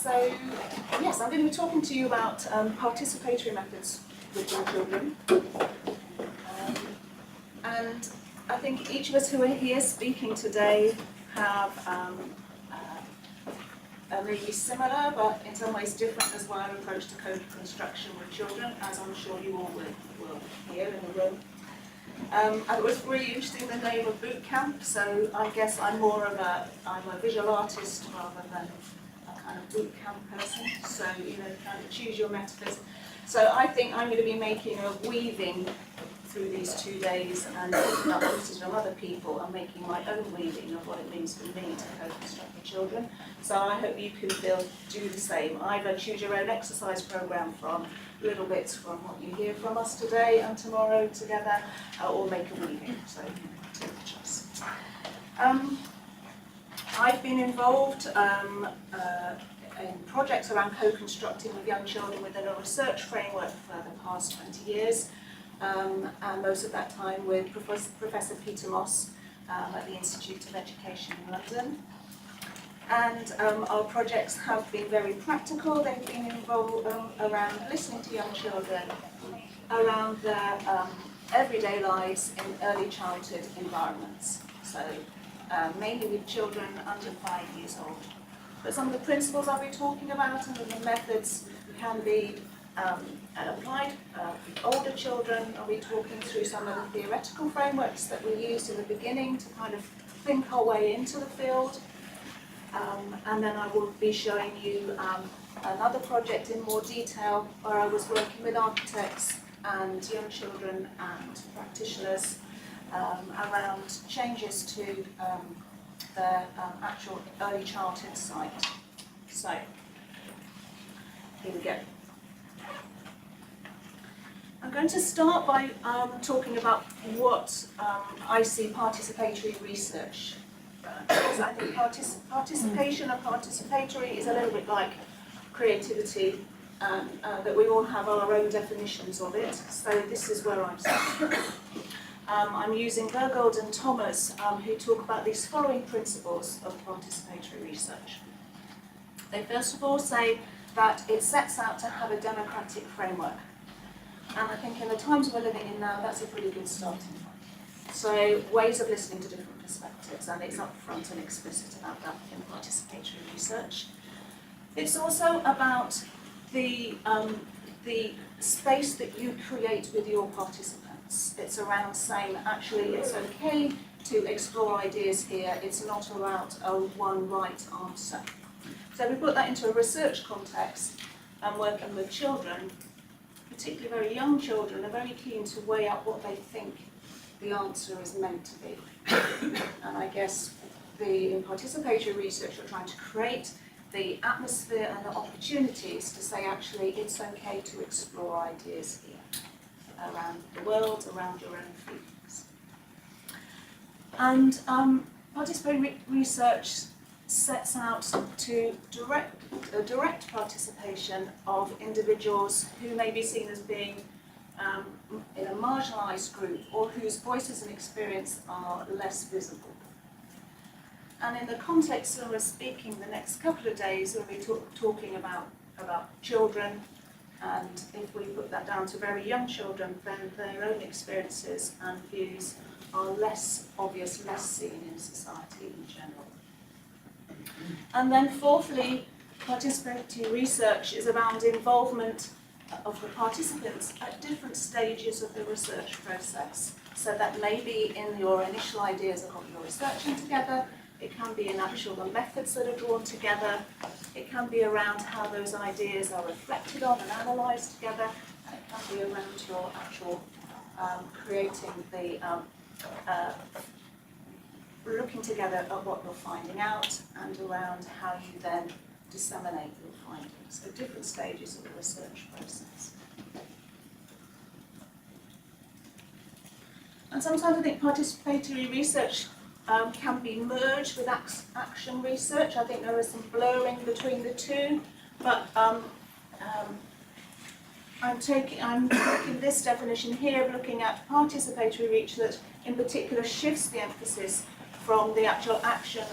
So, yes, I'm going to be talking to you about participatory methods with young children. And I think each of us who are here speaking today have maybe similar, but in some ways different as well, approach to code construction with children, as I'm sure you all will hear in the room. I was really interested in the name of Bootcamp, so I guess I'm a visual artist rather than a kind of bootcamp person. So, kind of choose your metaphors. So I think I'm going to be making a weaving through these 2 days and picking up pieces from other people and making my own weaving of what it means for me to co-construct with children. So I hope you can do the same. Either choose your own exercise program from little bits from what you hear from us today and tomorrow together, or make a weaving. So take the choice. I've been involved in projects around co-constructing with young children within a research framework for the past 20 years. And most of that time with Professor Peter Moss at the Institute of Education in London. And our projects have been very practical. They've been involved around listening to young children, around their everyday lives in early childhood environments. So mainly with children under 5 years old. But some of the principles I'll be talking about and the methods can be applied with older children. I'll be talking through some of the theoretical frameworks that we used in the beginning to kind of think our way into the field. And then I will be showing you another project in more detail where I was working with architects and young children and practitioners around changes to their actual early childhood site. So, here we go. I'm going to start by talking about what I see participatory research. Because I think participation or participatory is a little bit like creativity, that we all have our own definitions of it. So this is where I'm starting. I'm using Bergold and Thomas, who talk about these following principles of participatory research. They first of all say that it sets out to have a democratic framework. And I think in the times we're living in now, that's a pretty good starting point. So ways of listening to different perspectives, and it's upfront and explicit about that in participatory research. It's also about the space that you create with your participants. It's around saying, actually, it's okay to explore ideas here. It's not about a one right answer. So we put that into a research context and working with children, particularly very young children, are very keen to weigh out what they think the answer is meant to be. And I guess in participatory research, you're trying to create the atmosphere and the opportunities to say, actually, it's okay to explore ideas here around the world, around your own feelings. And participatory research sets out to direct participation of individuals who may be seen as being in a marginalised group or whose voices and experience are less visible. And in the context that we're speaking the next couple of days, we'll be talking about children, and if we put that down to very young children, then their own experiences and views are less obvious, less seen in society in general. And then fourthly, participatory research is around involvement of the participants at different stages of the research process. So that may be in your initial ideas of what you're researching together, it can be in the methods that are drawn together, it can be around how those ideas are reflected on and analysed together, and it can be around your actual creating the looking together at what you're finding out and around how you then disseminate your findings. So different stages of the research process. And sometimes I think participatory research can be merged with action research. I think there is some blurring between the two, but I'm taking this definition here of looking at participatory research in particular shifts the emphasis from the actual action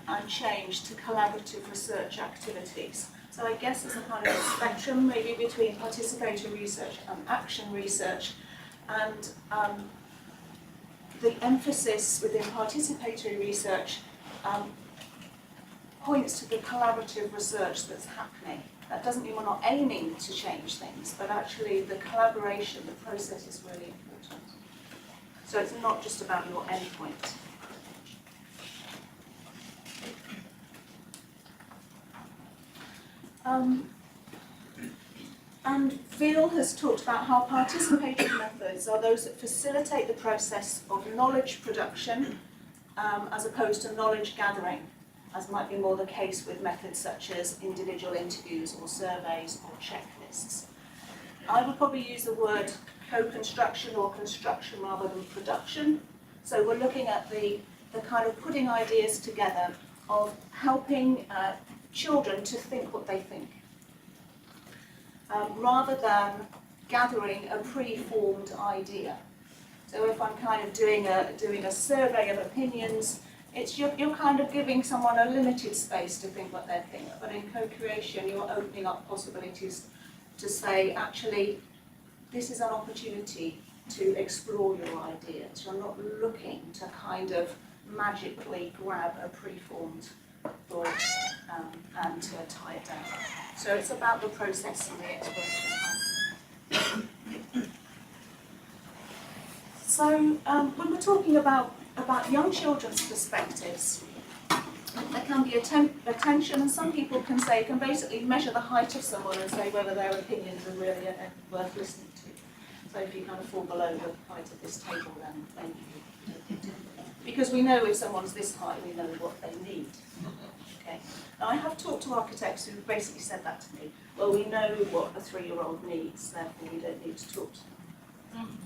and change to collaborative research activities. So I guess there's a kind of a spectrum maybe between participatory research and action research, and the emphasis within participatory research points to the collaborative research that's happening. That doesn't mean we're not aiming to change things, but actually the collaboration, the process is really important. So it's not just about your endpoint. And Veal has talked about how participatory methods are those that facilitate the process of knowledge production as opposed to knowledge gathering, as might be more the case with methods such as individual interviews or surveys or checklists. I would probably use the word co-construction or construction rather than production. So we're looking at the kind of putting ideas together of helping children to think what they think, rather than gathering a pre-formed idea. So if I'm kind of doing a survey of opinions, it's you're kind of giving someone a limited space to think what they think. But in co-creation, you're opening up possibilities to say, actually, this is an opportunity to explore your ideas. You're not looking to kind of magically grab a pre-formed thought and to tie it down. So it's about the process and the exploration. So when we're talking about young children's perspectives, there can be attention, and some people can basically measure the height of someone and say whether their opinions are really worth listening to. So if you kind of fall below the height of this table, then you, because we know if someone's this high, we know what they need. Okay. Now I have talked to architects who basically said that to me. Well, we know what a 3-year-old needs, therefore we don't need to talk to them.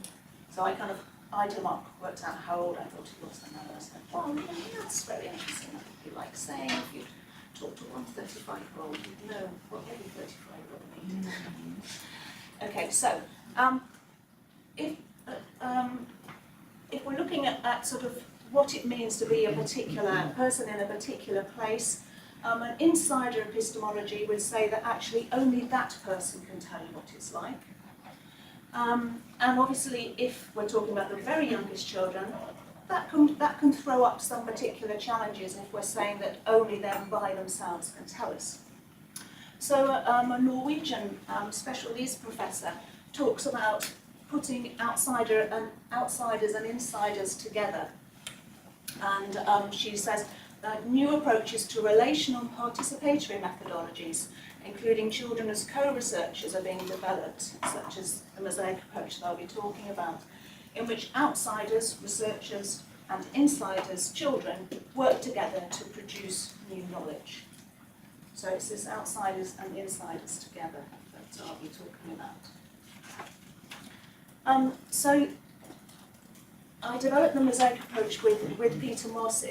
So I kind of eyed him up, worked out how old I thought he was, and I said, well, that's very interesting. That would be like saying if you talk to one 35-year-old, you'd know what every 35-year-old needs. Okay, so if we're looking at sort of what it means to be a particular person in a particular place, an insider epistemology would say that actually only that person can tell you what it's like. And obviously, if we're talking about the very youngest children, that can throw up some particular challenges if we're saying that only them by themselves can tell us. So a Norwegian special needs professor talks about putting outsiders and insiders together. And she says that new approaches to relational and participatory methodologies, including children as co-researchers, are being developed, such as the Mosaic Approach that I'll be talking about, in which outsiders, researchers, and insiders, children, work together to produce new knowledge. So it's this outsiders and insiders together that I'll be talking about. So I developed the Mosaic Approach with Peter Moss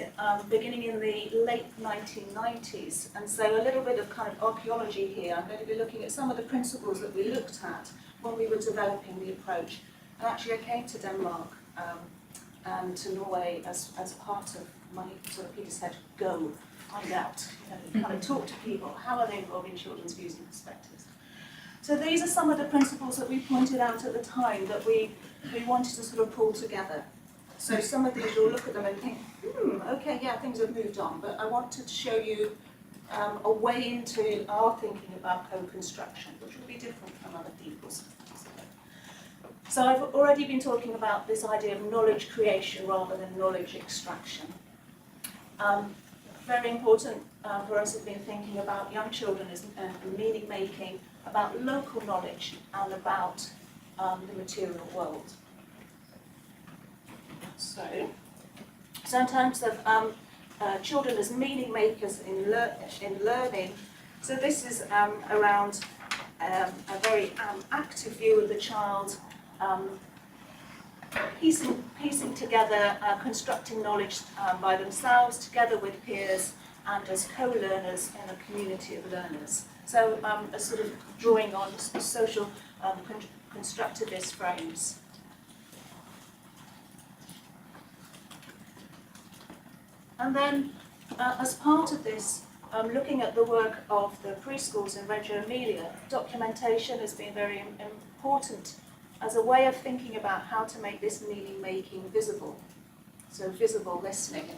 beginning in the late 1990s, and so a little bit of kind of archaeology here. I'm going to be looking at some of the principles that we looked at when we were developing the approach. And actually I came to Denmark and to Norway as part of my sort of Peter said, go, find out, kind of talk to people, how are they involving children's views and perspectives. So these are some of the principles that we pointed out at the time that we wanted to sort of pull together. So some of these, you'll look at them and think, okay, yeah, things have moved on, but I wanted to show you a way into our thinking about co-construction, which will be different from other people's. So I've already been talking about this idea of knowledge creation rather than knowledge extraction. Very important for us has been thinking about young children and meaning making, about local knowledge and about the material world. So in terms of children as meaning makers in learning, so this is around a very active view of the child, piecing together, constructing knowledge by themselves, together with peers, and as co-learners in a community of learners. So a sort of drawing on social constructivist frames. And then, as part of this, looking at the work of the preschools in Reggio Emilia, documentation has been very important as a way of thinking about how to make this meaning making visible. So visible listening,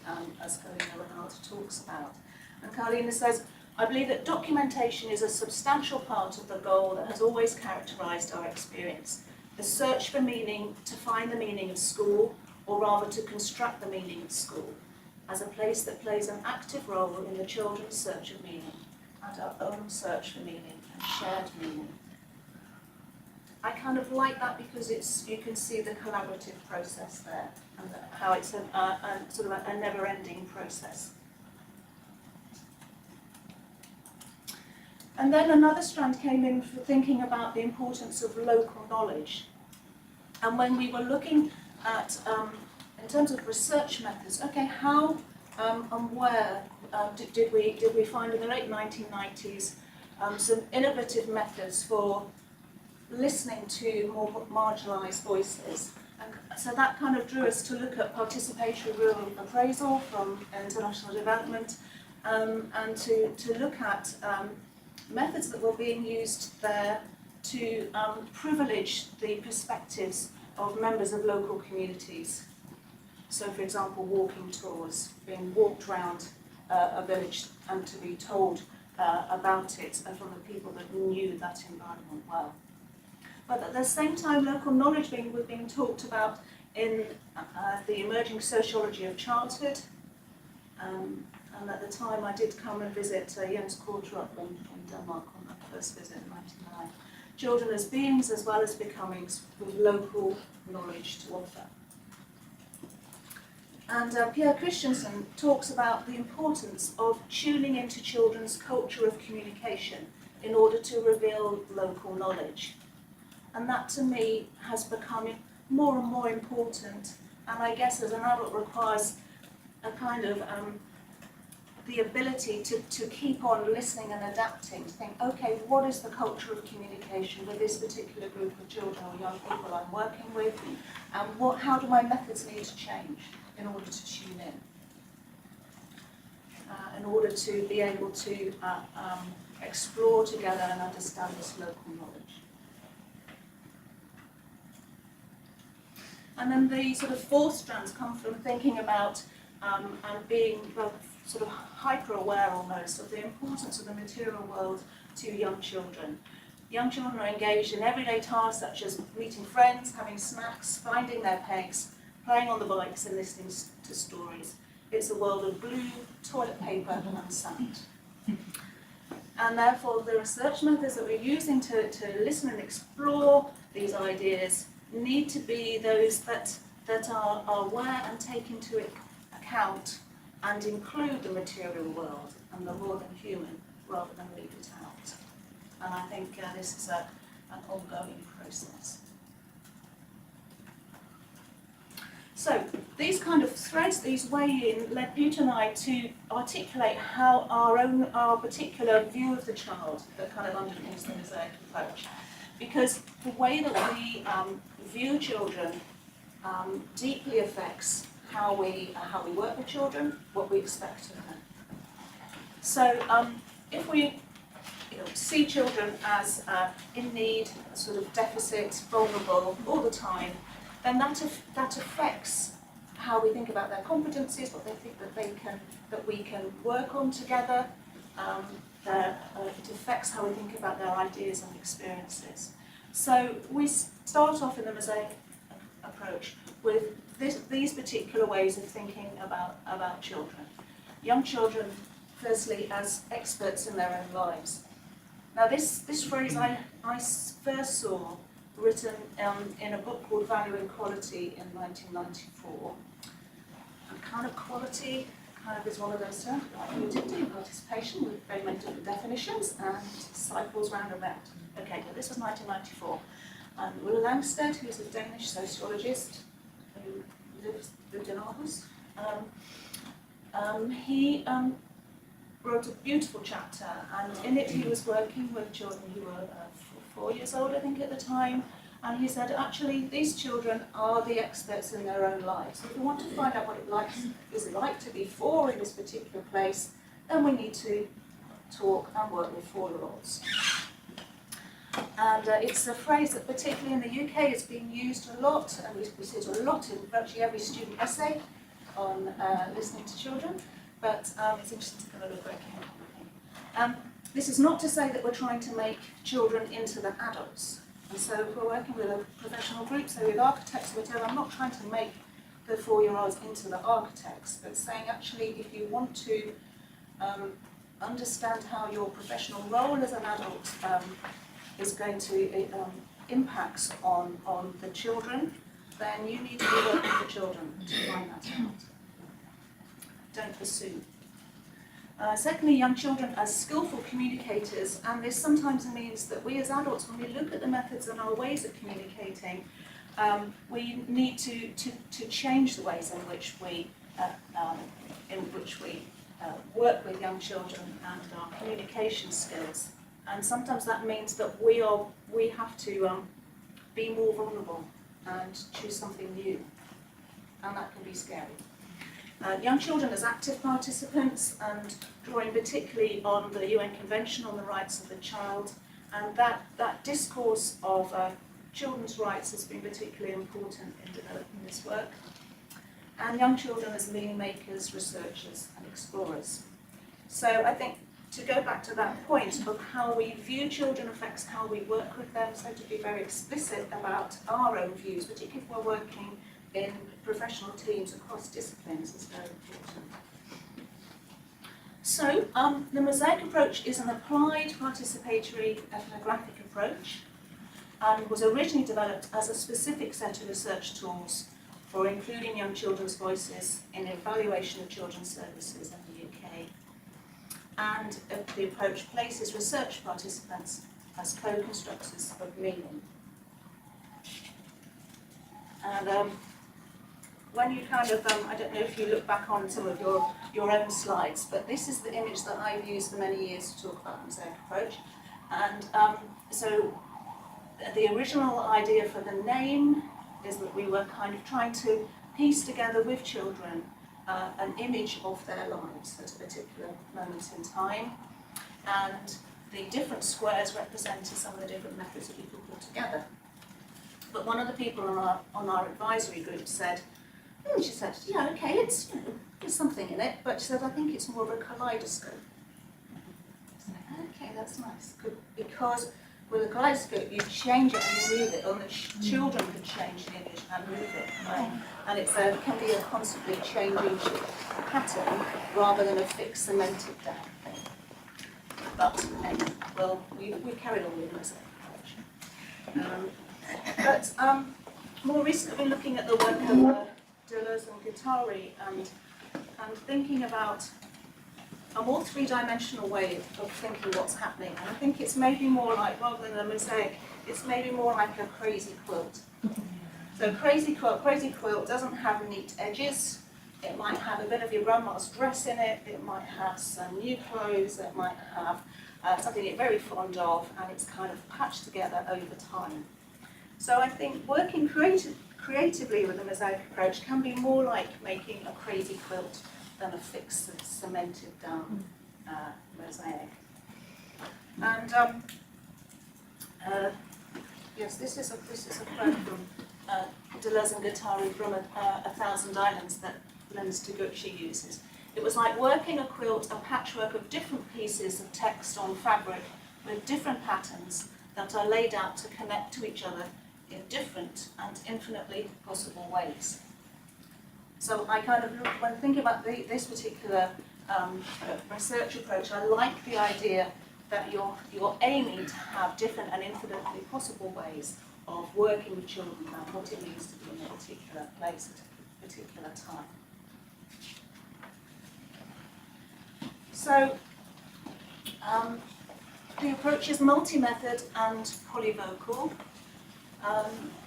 as Carlina Renard talks about. And Carlina says, I believe that documentation is a substantial part of the goal that has always characterised our experience. The search for meaning, to find the meaning of school, or rather to construct the meaning of school, as a place that plays an active role in the children's search of meaning, and our own search for meaning and shared meaning. I kind of like that because you can see the collaborative process there, and how it's a sort of a never-ending process. And then another strand came in for thinking about the importance of local knowledge. And when we were looking at, in terms of research methods, okay, how and where did we find in the late 1990s some innovative methods for listening to more marginalised voices? And so that kind of drew us to look at participatory rural appraisal from international development, and to look at methods that were being used there to privilege the perspectives of members of local communities. So, for example, walking tours, being walked around a village and to be told about it from the people that knew that environment well. But at the same time, local knowledge was being talked about in the emerging sociology of childhood. And at the time, I did come and visit Jens Kortrup in Denmark on my first visit in 1999. Children as beings as well as becomings with local knowledge to offer. And Pierre Christensen talks about the importance of tuning into children's culture of communication in order to reveal local knowledge. And that, to me, has become more and more important, and I guess as an adult requires a kind of the ability to keep on listening and adapting, to think, okay, what is the culture of communication with this particular group of children or young people I'm working with, and how do my methods need to change in order to tune in order to be able to explore together and understand this local knowledge. And then the sort of fourth strands come from thinking about and being sort of hyper-aware almost of the importance of the material world to young children. Young children are engaged in everyday tasks such as meeting friends, having snacks, finding their pegs, playing on the bikes and listening to stories. It's a world of glue, toilet paper and sand. And therefore the research methods that we're using to listen and explore these ideas need to be those that are aware and take into account and include the material world and the more than human rather than leave it out. And I think this is an ongoing process. So these kind of threads, these weigh-in, led Peter and I to articulate how our particular view of the child that kind of underpins the Mosaic Approach. Because the way that we view children deeply affects how we work with children, what we expect of them. So if we see children as in need, sort of deficit, vulnerable all the time, then that affects how we think about their competencies, what they think that we can work on together. It affects how we think about their ideas and experiences. So we start off in the Mosaic Approach with these particular ways of thinking about children. Young children, firstly, as experts in their own lives. Now this phrase I first saw written in a book called Value and Quality in 1994. And kind of quality is one of those terms, like utility and participation, with very many different definitions, and cycles round and round. Okay, but this was 1994. And Will Langsted, who's a Danish sociologist who lived in Aarhus, he wrote a beautiful chapter, and in it he was working with children who were 4 years old, I think, at the time, and he said, actually, these children are the experts in their own lives. So if we want to find out what it is like to be 4 in this particular place, then we need to talk and work with 4-year-olds. And it's a phrase that particularly in the UK is being used a lot, and we see it a lot in virtually every student essay on listening to children, but it's interesting to kind of look very carefully. This is not to say that we're trying to make children into the adults. And so if we're working with a professional group, so with architects or whatever, I'm not trying to make the 4-year-olds into the architects, but saying actually if you want to understand how your professional role as an adult is going to impact on the children, then you need to be working with the children to find that out. Don't assume. Secondly, young children as skillful communicators, and this sometimes means that we as adults, when we look at the methods and our ways of communicating, we need to change the ways in which we work with young children and our communication skills. And sometimes that means that we have to be more vulnerable and choose something new, and that can be scary. Young children as active participants, and drawing particularly on the UN Convention on the Rights of the Child, and that discourse of children's rights has been particularly important in developing this work. And young children as meaning makers, researchers and explorers. So I think to go back to that point of how we view children affects how we work with them, so to be very explicit about our own views, particularly if we're working in professional teams across disciplines, is very important. So the Mosaic Approach is an applied participatory ethnographic approach and was originally developed as a specific set of research tools for including young children's voices in evaluation of children's services in the UK. And the approach places research participants as co-constructors of meaning. And when you kind of, I don't know if you look back on some of your own slides, but this is the image that I've used for many years to talk about the Mosaic Approach. And so the original idea for the name is that we were kind of trying to piece together with children an image of their lives at a particular moment in time. And the different squares represented some of the different methods that we could put together. But one of the people on our advisory group said, she said, yeah, okay, it's, there's something in it, but she said, I think it's more of a kaleidoscope. I said, okay, that's nice, because with a kaleidoscope, you change it and you move it, and the children can change the image and move it. Right? And it can be a constantly changing pattern rather than a fixed, cemented down thing. But anyway, well, we carried on with the Mosaic Approach. But more recently, we're looking at the work of Deleuze and Guattari and thinking about a more three-dimensional way of thinking what's happening. And I think it's maybe more like, rather than a mosaic, it's maybe more like a crazy quilt. So crazy quilt doesn't have neat edges. It might have a bit of your grandma's dress in it. It might have some new clothes. It might have something you're very fond of, and it's kind of patched together over time. So I think working creatively with the Mosaic Approach can be more like making a crazy quilt than a fixed, cemented down mosaic. And yes, this is a quote from Deleuze and Guattari from A Thousand Islands that Lens Taguchi uses. It was like working a quilt, a patchwork of different pieces of text on fabric with different patterns that are laid out to connect to each other in different and infinitely possible ways. So I kind of look, when thinking about this particular research approach, I like the idea that you're aiming to have different and infinitely possible ways of working with children and what it means to be in a particular place at a particular time. So the approach is multi-method and polyvocal,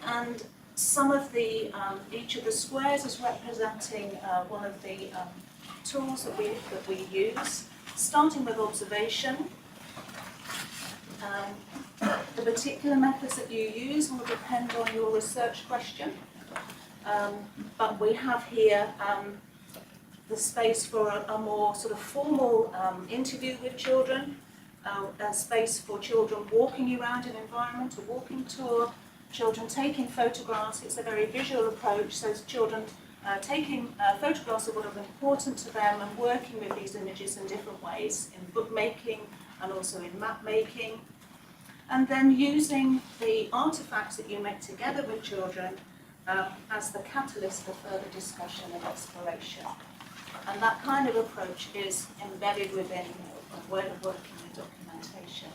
and some of the each of the squares is representing one of the tools that we use, starting with observation. The particular methods that you use will depend on your research question, but we have here the space for a more sort of formal interview with children, a space for children walking around an environment, a walking tour, children taking photographs. It's a very visual approach, so children taking photographs of what are important to them and working with these images in different ways, in bookmaking and also in map making. And then using the artefacts that you make together with children as the catalyst for further discussion and exploration. And that kind of approach is embedded within a way of working with documentation.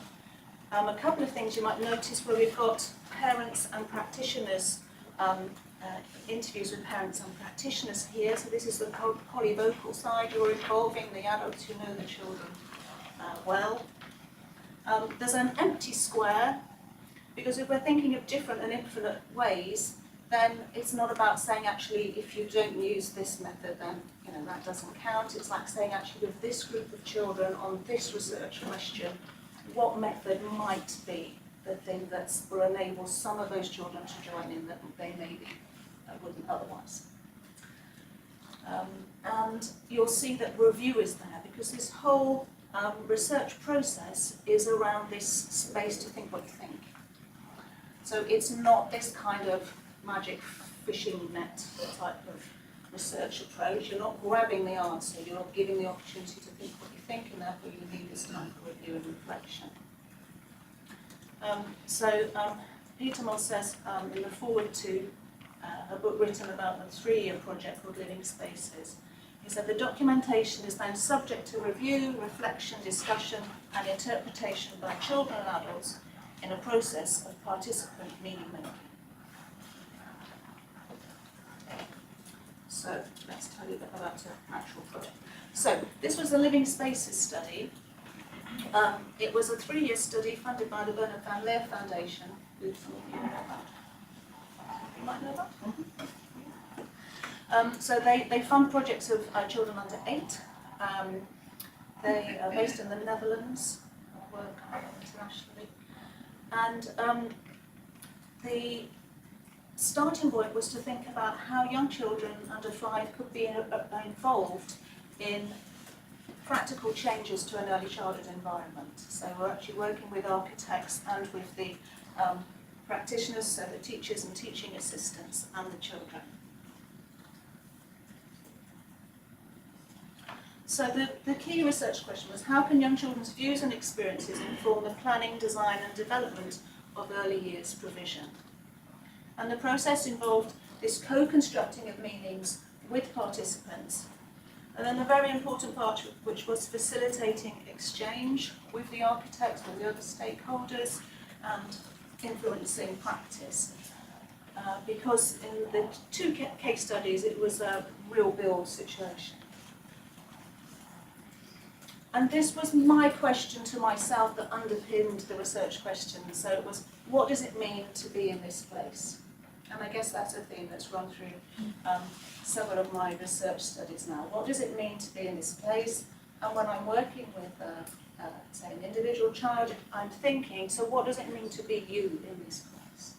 A couple of things you might notice where we've got parents and practitioners, interviews with parents and practitioners here. So this is the polyvocal side. You're involving the adults who know the children well. There's an empty square, because if we're thinking of different and infinite ways, then it's not about saying, actually, if you don't use this method, then that doesn't count. It's like saying, actually, with this group of children on this research question, what method might be the thing that will enable some of those children to join in that they maybe wouldn't otherwise. And you'll see that review is there, because this whole research process is around this space to think what you think. So it's not this kind of magic fishing net type of research approach. You're not grabbing the answer, you're not giving the opportunity to think what you think, and therefore you need this time for review and reflection. Peter Moss says in the foreword to a book written about a 3-year project called Living Spaces, he said the documentation is then subject to review, reflection, discussion and interpretation by children and adults in a process of participant meaning making. So let's tell you a bit about the actual project. So this was the Living Spaces study. It was a 3-year study funded by the Bernard van Leer Foundation. Some of you know that. You might know that. So they fund projects of children under 8. They are based in the Netherlands, work internationally. And the starting point was to think about how young children under 5 could be involved in practical changes to an early childhood environment. So we're actually working with architects and with the practitioners, so the teachers and teaching assistants and the children. So the key research question was, how can young children's views and experiences inform the planning, design and development of early years provision? And the process involved this co-constructing of meanings with participants, and then the very important part, which was facilitating exchange with the architects, with the other stakeholders, and influencing practice. Because in the 2 case studies, it was a real build situation. And this was my question to myself that underpinned the research question. So it was, what does it mean to be in this place? And I guess that's a theme that's run through several of my research studies now. What does it mean to be in this place? And when I'm working with, say, an individual child, I'm thinking, so what does it mean to be you in this place?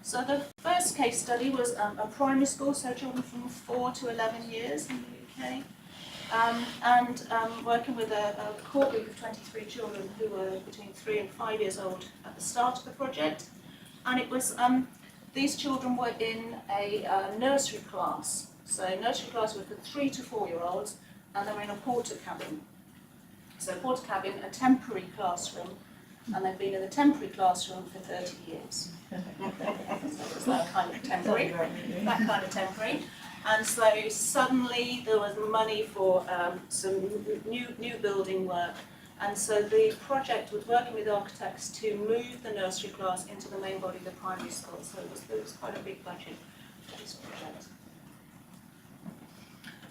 So the first case study was a primary school, so children from 4 to 11 years in the UK. Working with a core group of 23 children who were between 3 and 5 years old at the start of the project. And it was, these children were in a nursery class. So nursery class were for 3 to 4 year olds, and they were in a porter cabin. So porter cabin, a temporary classroom, and they've been in the temporary classroom for 30 years. So it was that kind of temporary. And so suddenly there was money for some new building work. And so the project was working with architects to move the nursery class into the main body of the primary school. So there was quite a big budget for this project.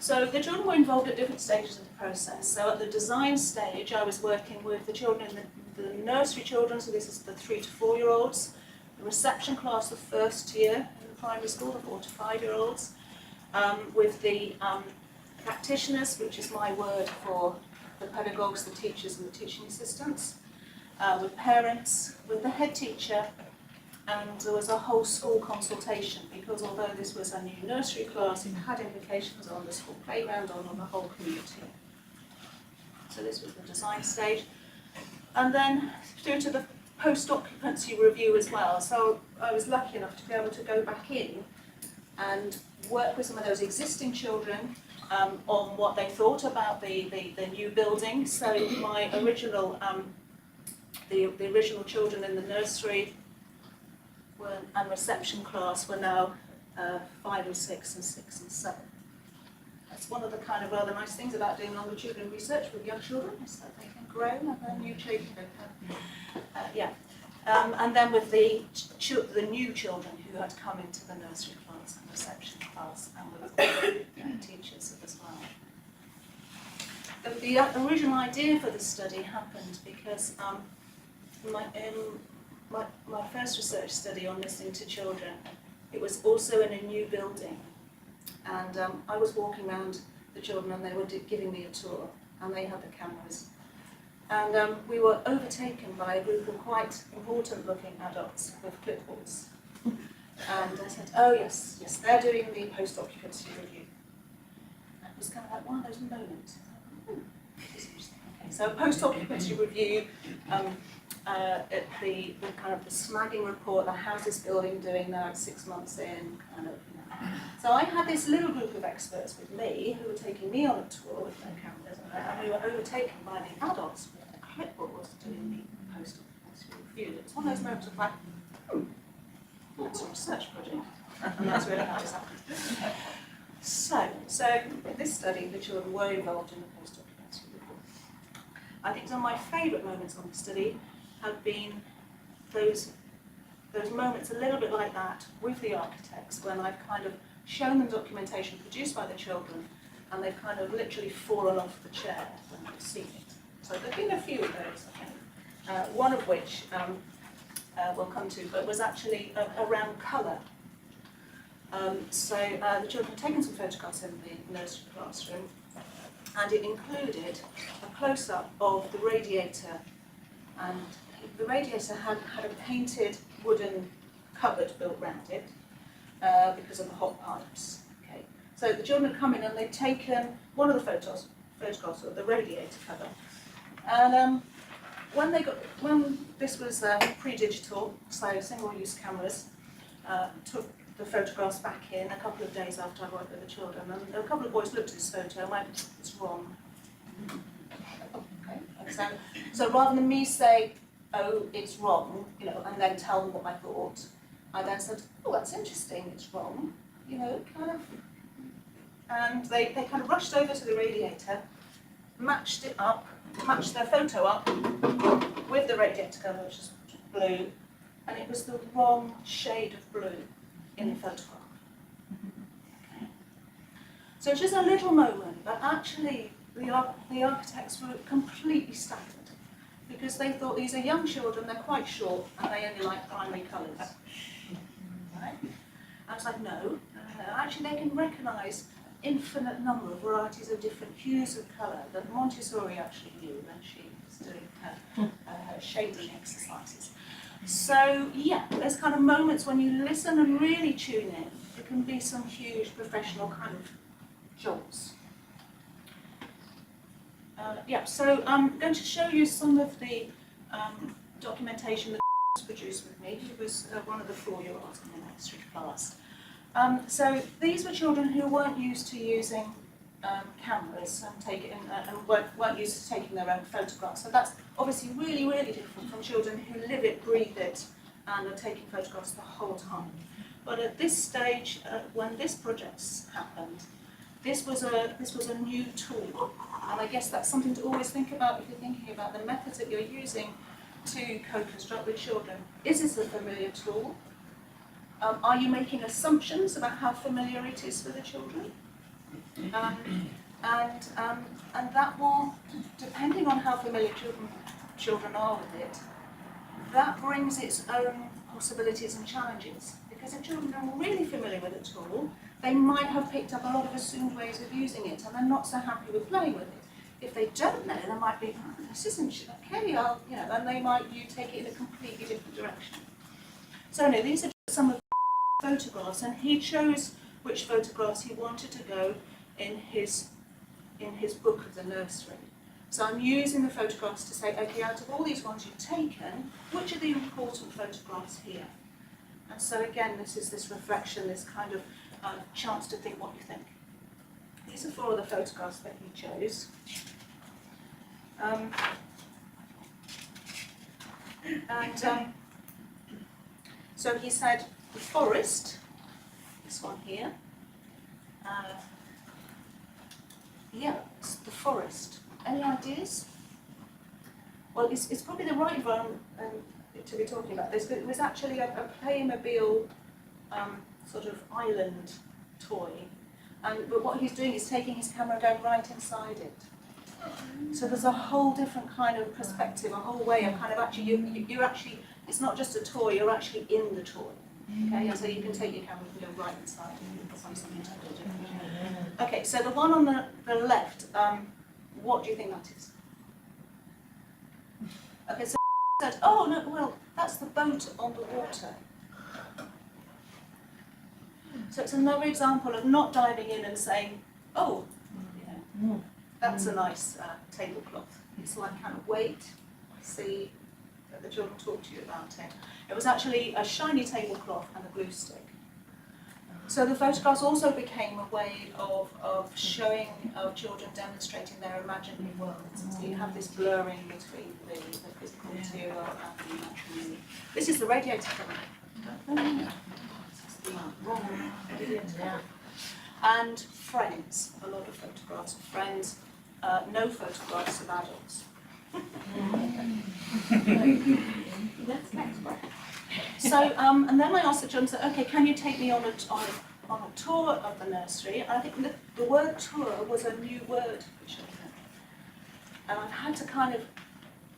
So the children were involved at different stages of the process. So at the design stage, I was working with the children in the nursery children, so this is the 3 to 4 year olds, the reception class of first year in the primary school, the 4 to 5 year olds, with the practitioners, which is my word for the pedagogues, the teachers and the teaching assistants, with parents, with the head teacher, and there was a whole school consultation because although this was a new nursery class, it had implications on the school playground, on the whole community. So this was the design stage. And then through to the post-occupancy review as well. So I was lucky enough to be able to go back in and work with some of those existing children on what they thought about the new building. So my original, the original children in the nursery and reception class were now 5 and 6 and 6 and 7. That's one of the kind of rather nice things about doing longitudinal research with young children, is that they can grow and then new children. And then with the new children who had come into the nursery class and reception class, and with the teachers as well. The original idea for this study happened because my first research study on listening to children, it was also in a new building. And I was walking around the children and they were giving me a tour, and they had the cameras. And we were overtaken by a group of quite important looking adults with clipboards. And I said, oh yes, they're doing the post-occupancy review. And it was kind of like one of those moments. Okay, so post-occupancy review, the kind of the snagging report, how's this building doing now at 6 months in, kind of. So I had this little group of experts with me who were taking me on a tour with their cameras, and we were overtaken by the adults with the clipboards doing the post-occupancy review. It was one of those moments of like, that's a research project, and that's really how this happened. So in this study, the children were involved in the post-occupancy review. I think some of my favourite moments on the study have been those moments a little bit like that with the architects, when I've kind of shown them documentation produced by the children, and they've kind of literally fallen off the chair when they've seen it. So there've been a few of those, I think. One of which we'll come to, but was actually around colour. So the children had taken some photographs in the nursery classroom, and it included a close-up of the radiator, and the radiator had a painted wooden cupboard built around it because of the hot pipes. Okay. So the children had come in and they'd taken one of the photographs of the radiator cover. And when this was pre-digital, so single-use cameras, took the photographs back in a couple of days after I worked with the children, and a couple of boys looked at this photo and went, it's wrong. Okay. So rather than me say, oh, it's wrong, and then tell them what I thought, I then said, oh, that's interesting, it's wrong, kind of. And they kind of rushed over to the radiator, matched their photo up with the radiator cover, which is blue, and it was the wrong shade of blue in the photograph. Okay. So it's just a little moment, but actually the architects were completely staggered, because they thought these are young children, they're quite short, and they only like primary colours. Right? I was like, no. Actually they can recognise an infinite number of varieties of different hues of colour that Montessori actually knew when she was doing her shading exercises. So yeah, there's kind of moments when you listen and really tune in. It can be some huge professional kind of jobs. So I'm going to show you some of the documentation that was produced with me. He was one of the 4-year-olds in the nursery class. So these were children who weren't used to using cameras and weren't used to taking their own photographs. So that's obviously really, really different from children who live it, breathe it, and are taking photographs the whole time. But at this stage, when this project happened, this was a new tool, and I guess that's something to always think about if you're thinking about the methods that you're using to co-construct with children. Is this a familiar tool? Are you making assumptions about how familiar it is for the children? And that will, depending on how familiar children are with it, that brings its own possibilities and challenges. Because if children are really familiar with a tool, they might have picked up a lot of assumed ways of using it, and they're not so happy with playing with it. If they don't know, they might be, oh, this isn't okay, then they might take it in a completely different direction. So no, these are just some of the photographs, and he chose which photographs he wanted to go in his book of the nursery. So I'm using the photographs to say, okay, out of all these ones you've taken, which are the important photographs here? And so again, this is this reflection, this kind of chance to think what you think. These are 4 of the photographs that he chose. So he said the forest, this one here. Yeah, it's the forest. Any ideas? Well, it's probably the right one to be talking about this, but it was actually a Playmobil sort of island toy. But what he's doing is taking his camera going right inside it. So there's a whole different kind of perspective, a whole way of kind of actually, you're actually, it's not just a toy, you're actually in the toy. Okay, and so you can take your camera and go right inside and find something totally different. Okay, so the one on the left, what do you think that is? Okay, so said, oh no, well, that's the boat on the water. So it's another example of not diving in and saying, oh, you know, that's a nice tablecloth. It's like, kind of wait, see that the children talk to you about it. It was actually a shiny tablecloth and a glue stick. So the photographs also became a way of showing children demonstrating their imaginary worlds. So you have this blurring between the physical material and the imaginary. This is the radiator cover. Wrong. And friends, a lot of photographs of friends, no photographs of adults. So, and then I asked the children, so, okay, can you take me on a tour of the nursery? And I think the word tour was a new word for children. And I've had to kind of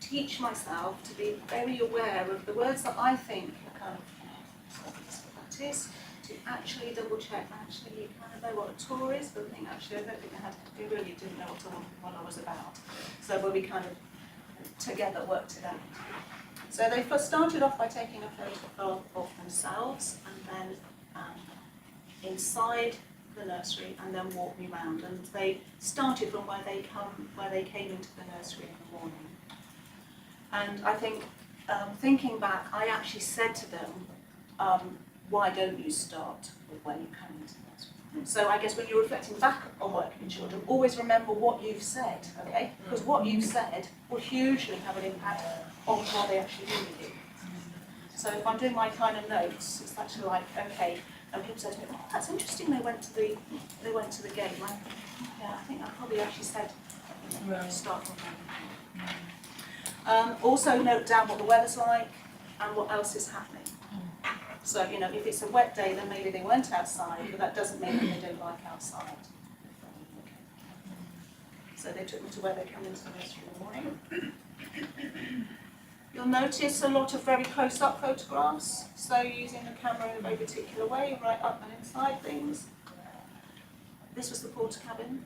teach myself to be very aware of the words that I think are kind of obvious what that is, to actually double check, actually you kind of know what a tour is, but I think actually I don't think we really didn't know what I was about. So we kind of together worked it out. So they first started off by taking a photograph of themselves and then inside the nursery and then walked me around. And they started from where they came into the nursery in the morning. And I think, thinking back, I actually said to them, why don't you start with when you come into the nursery? So I guess when you're reflecting back on working with children, always remember what you've said, okay? Because what you've said will hugely have an impact on what they actually do with you. So if I'm doing my kind of notes, it's actually like, okay, and people say to me, oh, that's interesting, they went to the game. I think I probably actually said, start from there. Also note down what the weather's like and what else is happening. So, you know, if it's a wet day, then maybe they went outside, but that doesn't mean that they don't like outside. So they took me to where they come into the nursery in the morning. You'll notice a lot of very close-up photographs, so using the camera in a very particular way, right up and inside things. This was the porter cabin.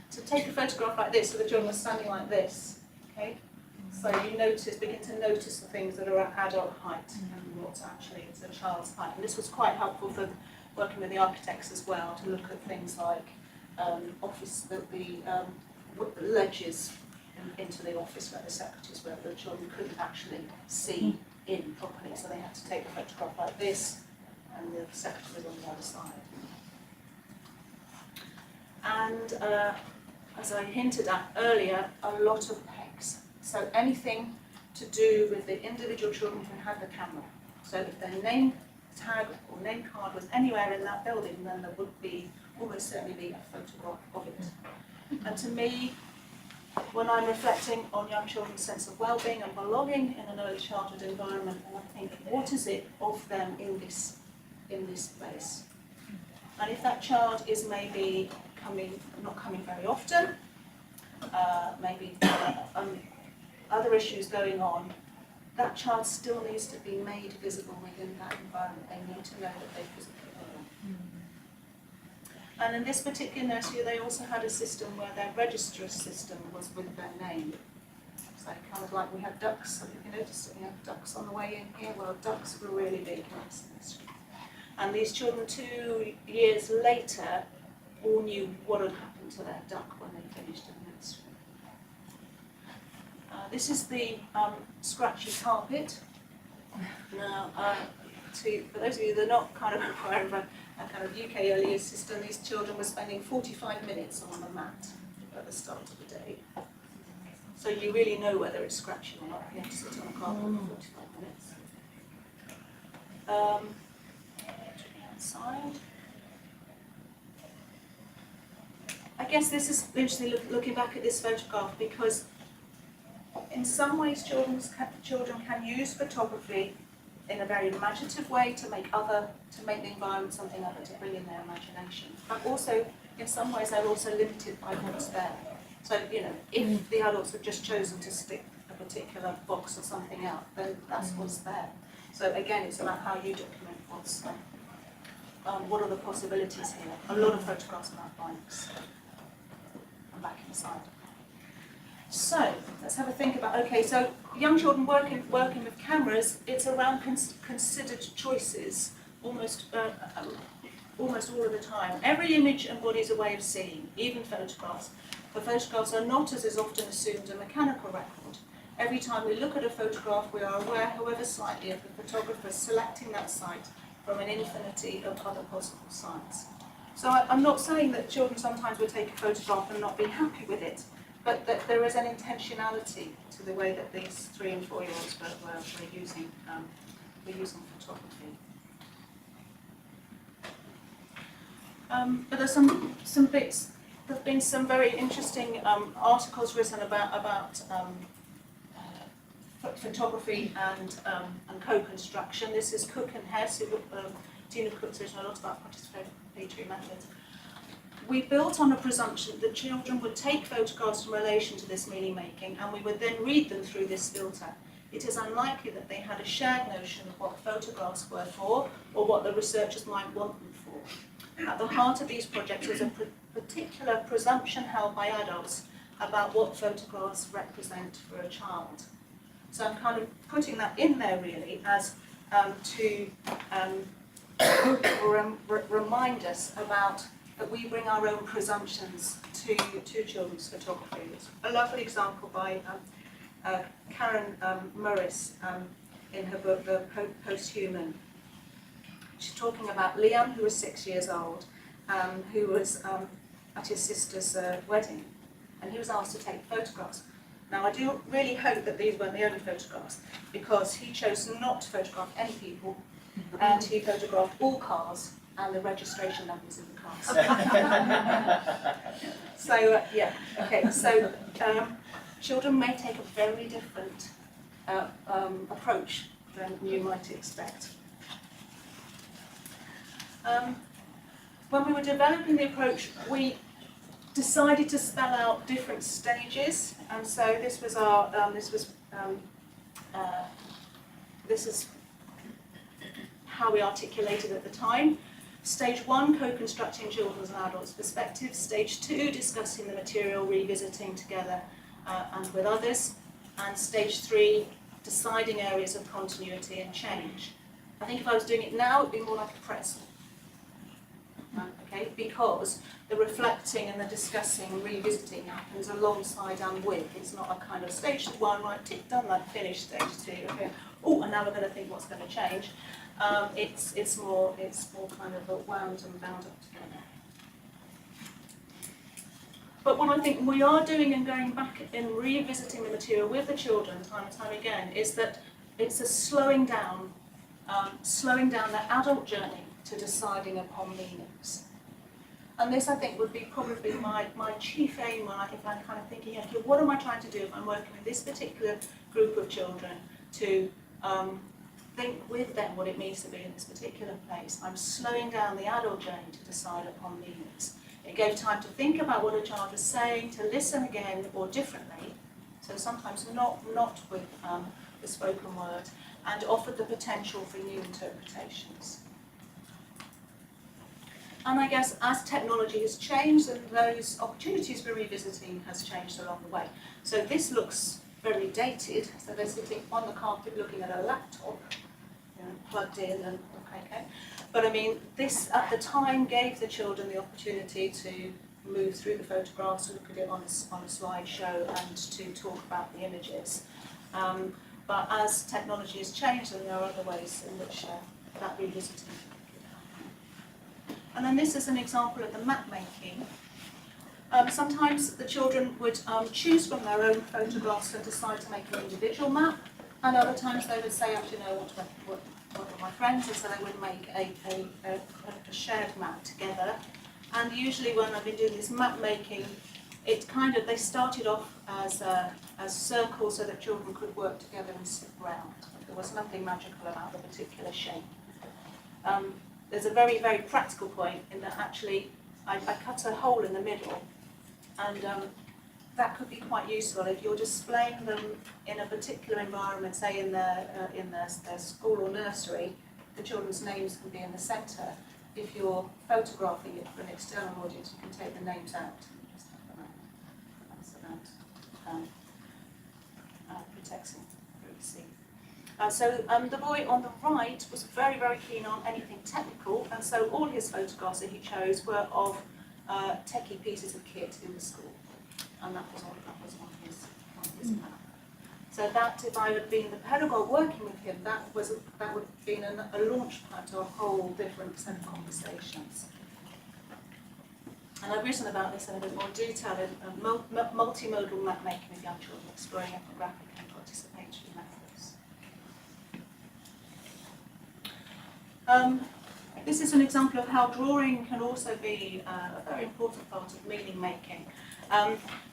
So take a photograph like this, so the children are standing like this, okay? So you begin to notice the things that are at adult height and what's actually it's a child's height. And this was quite helpful for working with the architects as well, to look at things like the ledges into the office where the secretaries were, the children couldn't actually see in properly, so they had to take a photograph like this, and the secretary was on the other side. And as I hinted at earlier, a lot of pegs. So anything to do with the individual children who had the camera. So if their name tag or name card was anywhere in that building, then there would almost certainly be a photograph of it. And to me, when I'm reflecting on young children's sense of well-being and belonging in an early childhood environment, and I think, what is it of them in this place? And if that child is maybe not coming very often, maybe other issues going on, that child still needs to be made visible within that environment. They need to know that they physically belong. And in this particular nursery, they also had a system where their register system was with their name. So kind of like we had ducks, so you noticed that we had ducks on the way in here. Well, ducks were really big in this nursery. And these children 2 years later all knew what had happened to their duck when they finished in the nursery. This is the scratchy carpet. Now, for those of you that are not kind of aware of a kind of UK early years system, these children were spending 45 minutes on the mat at the start of the day. So you really know whether it's scratchy or not. You have to sit on the carpet for 45 minutes. Outside. I guess this is interesting looking back at this photograph, because in some ways children can use photography in a very imaginative way to make the environment something other, to bring in their imagination. But also, in some ways, they're also limited by what's there. So, you know, if the adults have just chosen to stick a particular box or something out, then that's what's there. So again, it's about how you document what's there. What are the possibilities here? A lot of photographs about bikes. And back inside. So, let's have a think about, okay, so young children working with cameras, it's around considered choices almost all of the time. Every image embodies a way of seeing, even photographs. But photographs are not, as is often assumed, a mechanical record. Every time we look at a photograph, we are aware, however slightly, of the photographer selecting that site from an infinity of other possible sites. So I'm not saying that children sometimes will take a photograph and not be happy with it, but that there is an intentionality to the way that these 3 and 4 year olds were using photography. But there's some bits. There've been some very interesting articles written about photography and co-construction. This is Cook and Hess, Tina Cook's written a lot about participatory methods. We built on a presumption that children would take photographs in relation to this meaning making, and we would then read them through this filter. It is unlikely that they had a shared notion of what photographs were for, or what the researchers might want them for. At the heart of these projects is a particular presumption held by adults about what photographs represent for a child. So I'm kind of putting that in there really as to remind us about that we bring our own presumptions to children's photography. It's a lovely example by Karen Morris in her book, The Posthuman. She's talking about Liam, who was 6 years old, who was at his sister's wedding, and he was asked to take photographs. Now, I do really hope that these weren't the only photographs, because he chose not to photograph any people, and he photographed all cars and the registration numbers of the cars. So, yeah, okay, so children may take a very different approach than you might expect. When we were developing the approach, we decided to spell out different stages, and so this was our this is how we articulated at the time. Stage 1, co-constructing children's and adults' perspectives. Stage 2, discussing the material, revisiting together and with others. And Stage 3, deciding areas of continuity and change. I think if I was doing it now, it would be more like a pretzel. Okay, because the reflecting and the discussing and revisiting happens alongside and with. It's not a kind of stage 1, right, tick, done that, finished, stage 2, okay. Oh, and now we're going to think what's going to change. It's more kind of wound and bound up together. But what I think we are doing and going back and revisiting the material with the children time and time again is that it's a slowing down their adult journey to deciding upon meanings. And this, I think, would be probably my chief aim if I'm kind of thinking, okay, what am I trying to do if I'm working with this particular group of children to think with them what it means to be in this particular place. I'm slowing down the adult journey to decide upon meanings. It gave time to think about what a child was saying, to listen again or differently, so sometimes not with the spoken word, and offered the potential for new interpretations. And I guess as technology has changed, and those opportunities for revisiting has changed along the way. So this looks very dated, so they're sitting on the carpet looking at a laptop, plugged in and okay. But I mean, this at the time gave the children the opportunity to move through the photographs, look at it on a slideshow, and to talk about the images. But as technology has changed, and there are other ways in which that revisiting could happen. And then this is an example of the map making. Sometimes the children would choose from their own photographs and decide to make an individual map, and other times they would say, actually, no, what of my friends, and so they would make a shared map together. And usually when I've been doing this map making, they started off as circles so that children could work together and sit round. There was nothing magical about the particular shape. There's a very, very practical point in that actually I cut a hole in the middle, and that could be quite useful if you're displaying them in a particular environment, say in their school or nursery. The children's names can be in the centre. If you're photographing it for an external audience, you can take the names out. Just have them out. That's about protecting privacy. So the boy on the right was very, very keen on anything technical, and so all his photographs that he chose were of techie pieces of kit in the school, and that was on his map. So that, if I had been the pedagogue working with him, that would have been a launch pad to a whole different set of conversations. And I've written about this in a bit more detail in multimodal map making with young children, exploring ethnographic and participatory methods. This is an example of how drawing can also be a very important part of meaning making.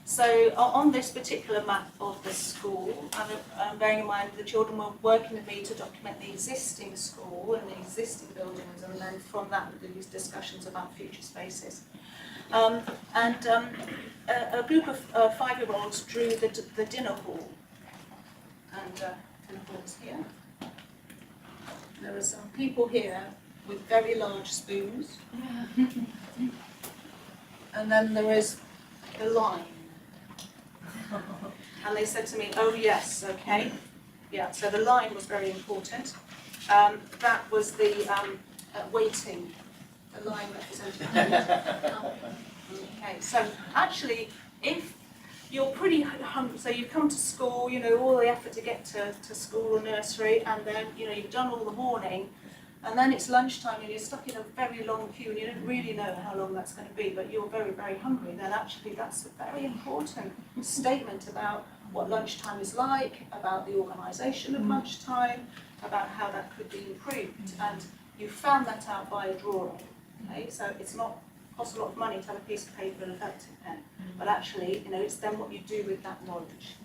So on this particular map of the school, and bearing in mind the children were working with me to document the existing school and the existing buildings, and then from that these discussions about future spaces. A group of 5-year-olds drew the dinner hall, and dinner hall is here. There are some people here with very large spoons, and then there is the line. And they said to me, oh yes, okay. Yeah, so the line was very important. That was the waiting, the line represented. Okay, so actually, if you're pretty hungry, so you come to school, you know, all the effort to get to school or nursery, and then, you know, you've done all the morning, and then it's lunchtime and you're stuck in a very long queue and you don't really know how long that's going to be, but you're very, very hungry, then actually that's a very important statement about what lunchtime is like, about the organisation of lunchtime, about how that could be improved. And you found that out by a drawing. Okay? So it's not costs a lot of money to have a piece of paper and a fountain pen, but actually, you know, it's then what you do with that knowledge.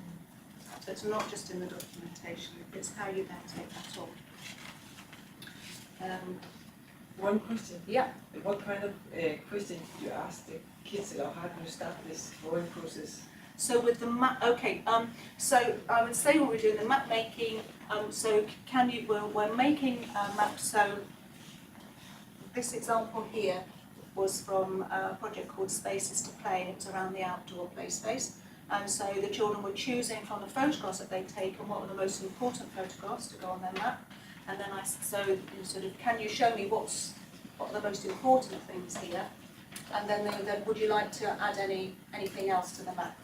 So it's not just in the documentation, it's how you then take that on. One question. Yeah. What kind of questions do you ask the kids, or how do you start this drawing process? So with the map, okay. So I would say when we're doing the map making, so we're making maps. So this example here was from a project called Spaces to Play, and it was around the outdoor play space. And so the children were choosing from the photographs that they'd taken what were the most important photographs to go on their map. And then sort of, can you show me what are the most important things here? And then would you like to add anything else to the map?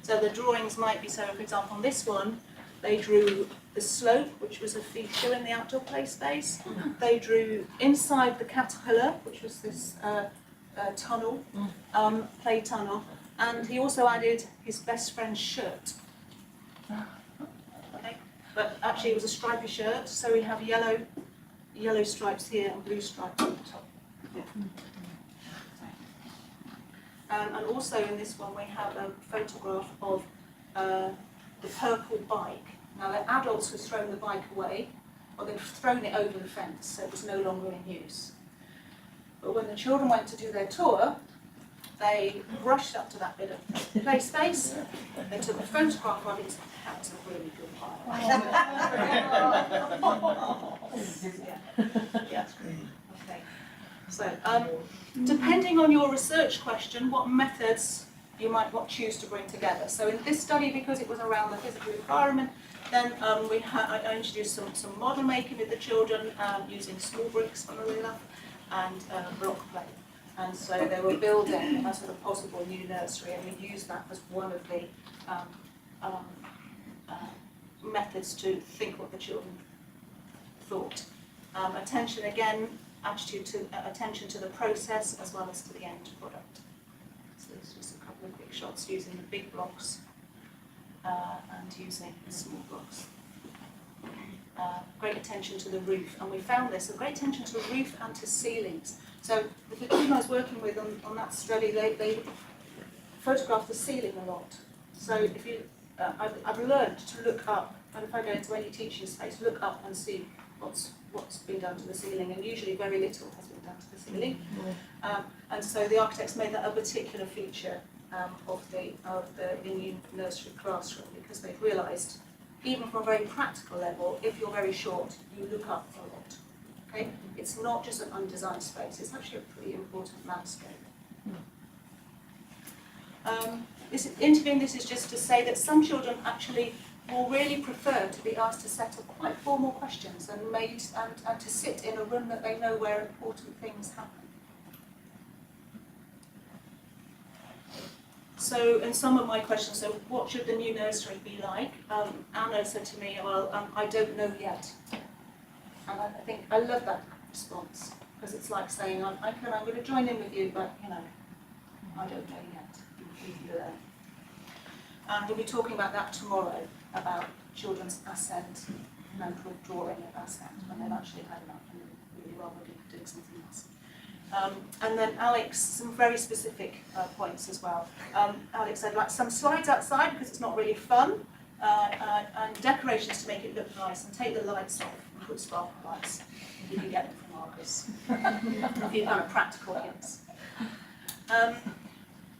So the drawings might be, so for example, on this one, they drew the slope, which was a feature in the outdoor play space. They drew inside the caterpillar, which was this tunnel, play tunnel. And he also added his best friend's shirt. Okay. But actually it was a stripy shirt, so we have yellow stripes here and blue stripes on the top. Yeah. And also in this one we have a photograph of the purple bike. Now the adults had thrown the bike away, or they'd thrown it over the fence, so it was no longer in use. But when the children went to do their tour, they rushed up to that bit of play space, they took a photograph of it. That's a really good bike. Yeah. Okay. So, depending on your research question, what methods you might not choose to bring together. So in this study, because it was around the physical environment, then I introduced some model making with the children using small bricks, funnily enough, and block play. And so they were building a sort of possible new nursery, and we used that as one of the methods to think what the children thought. Attention again, attention to the process as well as to the end product. So there's just a couple of quick shots using the big blocks and using the small blocks. Great attention to the roof, and we found this, great attention to the roof and to ceilings. So the team I was working with on that study, they photographed the ceiling a lot. So if you, I've learned to look up, and if I go into any teaching space, look up and see what's been done to the ceiling, and usually very little has been done to the ceiling. And so the architects made that a particular feature of the new nursery classroom, because they've realised, even from a very practical level, if you're very short, you look up a lot. Okay? It's not just an undesigned space, it's actually a pretty important landscape. Interviewing this is just to say that some children actually will really prefer to be asked to set up quite formal questions and to sit in a room that they know where important things happen. So, in some of my questions, so what should the new nursery be like? Anna said to me, well, I don't know yet. And I think I love that response, because it's like saying, I'm going to join in with you, but, you know, I don't know yet. You learn. And we'll be talking about that tomorrow, about children's assent and withdrawing of assent when they've actually had enough and really rather doing something else. And then Alex, some very specific points as well. Alex said, like, some slides outside because it's not really fun, and decorations to make it look nice, and take the lights off and put sparkle lights if you can get them from Marcus. A few kind of practical hints.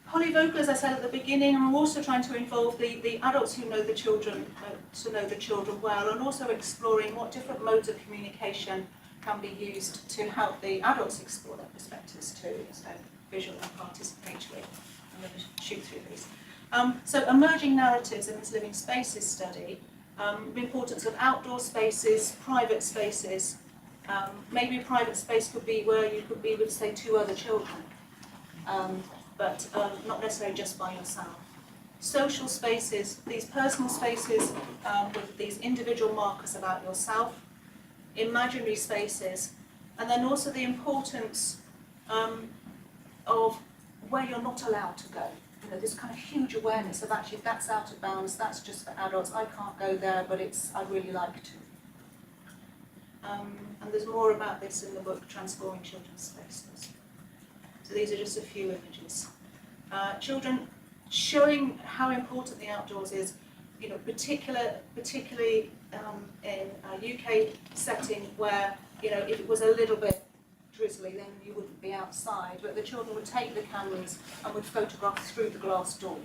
Polyvocal, as I said at the beginning, and we're also trying to involve the adults who know the children, to know the children well, and also exploring what different modes of communication can be used to help the adults explore their perspectives too, so visual and participatory. I'm going to shoot through these. So emerging narratives in this living spaces study, the importance of outdoor spaces, private spaces. Maybe a private space could be where you could be with, say, 2 other children. But not necessarily just by yourself. Social spaces, these personal spaces with these individual markers about yourself, imaginary spaces, and then also the importance of where you're not allowed to go. You know, this kind of huge awareness of actually that's out of bounds, that's just for adults, I can't go there, but I'd really like to. And there's more about this in the book, Transforming Children's Spaces. So these are just a few images. Children showing how important the outdoors is, you know, particularly in a UK setting where, you know, if it was a little bit drizzly, then you wouldn't be outside, but the children would take the cameras and would photograph through the glass door,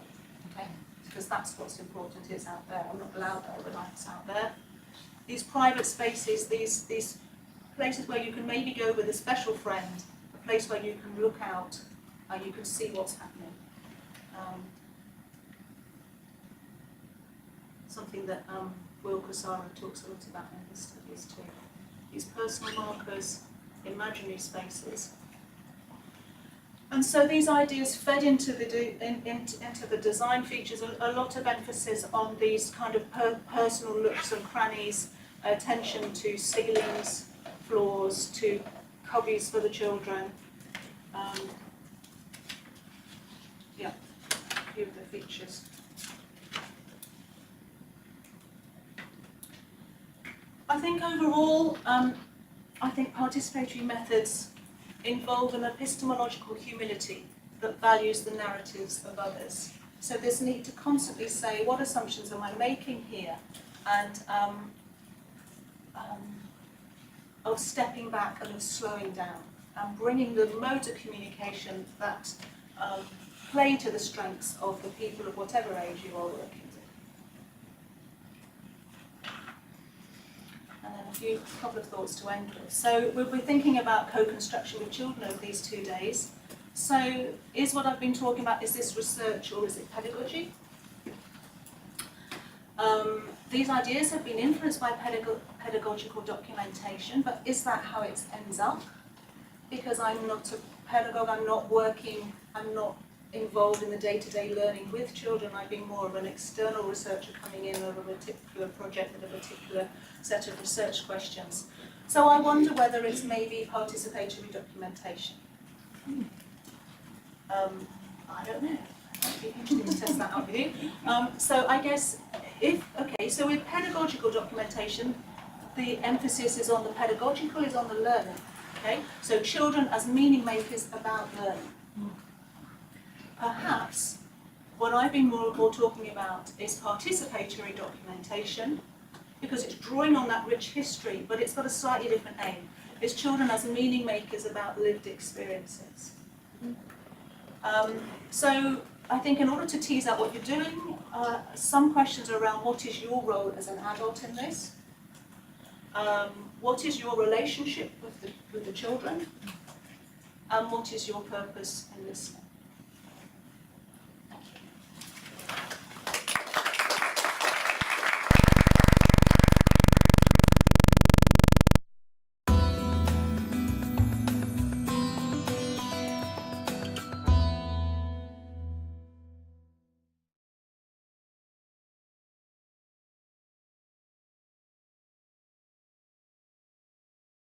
okay? Because that's what's important is out there. I'm not allowed there, but it's out there. These private spaces, these places where you can maybe go with a special friend, a place where you can look out and you can see what's happening. Something that Will Casaro talks a lot about in his studies too. These personal markers, imaginary spaces. And so these ideas fed into the design features, a lot of emphasis on these kind of personal nooks and crannies, attention to ceilings, floors, to cubbies for the children. Yeah, a few of the features. I think overall, I think participatory methods involve an epistemological humility that values the narratives of others. So this need to constantly say, what assumptions am I making here? And of stepping back and of slowing down and bringing the modes of communication that play to the strengths of the people of whatever age you are working with. And then a couple of thoughts to end with. So we'll be thinking about co-construction with children over these 2 days. So is what I've been talking about, is this research or is it pedagogy? These ideas have been influenced by pedagogical documentation, but is that how it ends up? Because I'm not a pedagogue, I'm not involved in the day-to-day learning with children. I've been more of an external researcher coming in over a particular project with a particular set of research questions. So I wonder whether it's maybe participatory documentation. I don't know. I'd be interested to test that out with you. So I guess so with pedagogical documentation, the emphasis is on the pedagogical, is on the learning. Okay, so children as meaning makers about learning. Perhaps what I've been more talking about is participatory documentation, because it's drawing on that rich history, but it's got a slightly different aim. It's children as meaning makers about lived experiences. So I think in order to tease out what you're doing, some questions are around what is your role as an adult in this? What is your relationship with the children? And what is your purpose in listening?